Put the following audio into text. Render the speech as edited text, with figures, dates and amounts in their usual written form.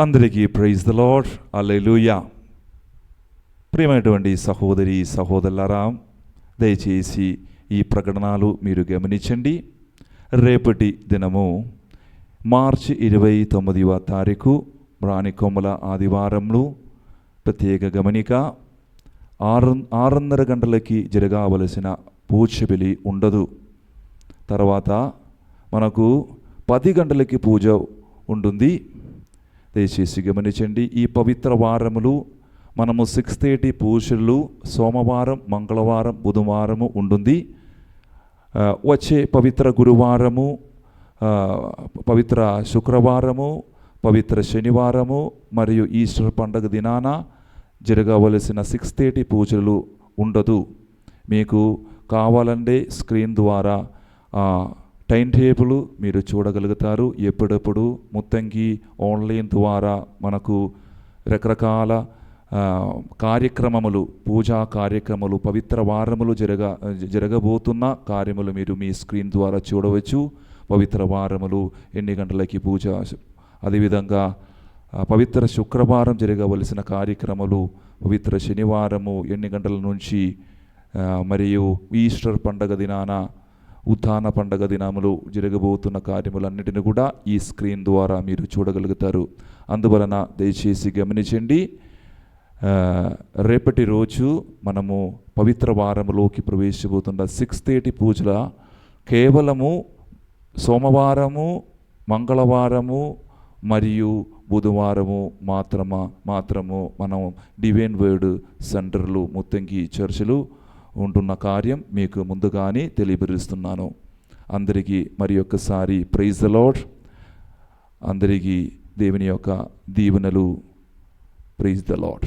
అందరికీ praise the lord. హల్లెలూయా. ప్రియమైనటువంటి సహోదరి సహోదరులారా, దయచేసి ఈ ప్రకటనలు మీరు గమనించండి. రేపటి దినము మార్చి 29వ తారీఖు రాణికొమ్మల ఆదివారంలో ప్రత్యేక గమనిక. 6:30 గంటలకి జరగవలసిన పూజ బలి ఉండదు. తర్వాత మనకు 10 గంటలకి పూజ ఉంటుంది. దయచేసి గమనించండి. ఈ పవిత్ర వారములు మనము 6:30 పూజలు సోమవారం, మంగళవారం, బుధవారము ఉంటుంది. వచ్చే పవిత్ర గురువారము, పవిత్ర శుక్రవారము, పవిత్ర శనివారము మరియు ఈస్టర్ పండుగ దినాన జరగవలసిన 6:30 పూజలు ఉండదు. మీకు కావాలంటే స్క్రీన్ ద్వారా టైం టేబుల్ మీరు చూడగలుగుతారు. ఎప్పుడప్పుడు ముత్తంగి ఆన్లైన్ ద్వారా మనకు రకరకాల కార్యక్రమములు, పూజా కార్యక్రమాలు, పవిత్ర వారములు జరగబోతున్న కార్యములు మీరు మీ స్క్రీన్ ద్వారా చూడవచ్చు. పవిత్ర వారములు ఎన్ని గంటలకి పూజ, అదేవిధంగా పవిత్ర శుక్రవారం జరగవలసిన కార్యక్రమాలు, పవిత్ర శనివారము ఎన్ని గంటల నుంచి, మరియు ఈస్టర్ పండగ దినాన, ఉత్థాన పండగ దినములు జరగబోతున్న కార్యములన్నిటిని కూడా ఈ స్క్రీన్ ద్వారా మీరు చూడగలుగుతారు. అందువలన దయచేసి గమనించండి. రేపటి రోజు మనము పవిత్ర వారములోకి ప్రవేశించబోతున్న 6:30 పూజల కేవలము సోమవారము, మంగళవారము మరియు బుధవారము మాత్రము మనం డివైన్ వర్డ్ సెంటర్లు, ముత్తంగి చర్చలు ఉంటున్న కార్యం మీకు ముందుగానే తెలియపరుస్తున్నాను. అందరికీ మరి ఒక్కసారి ప్రైజ్ ద లార్డ్. అందరికీ దేవుని యొక్క దీవెనలు. Praise the lord.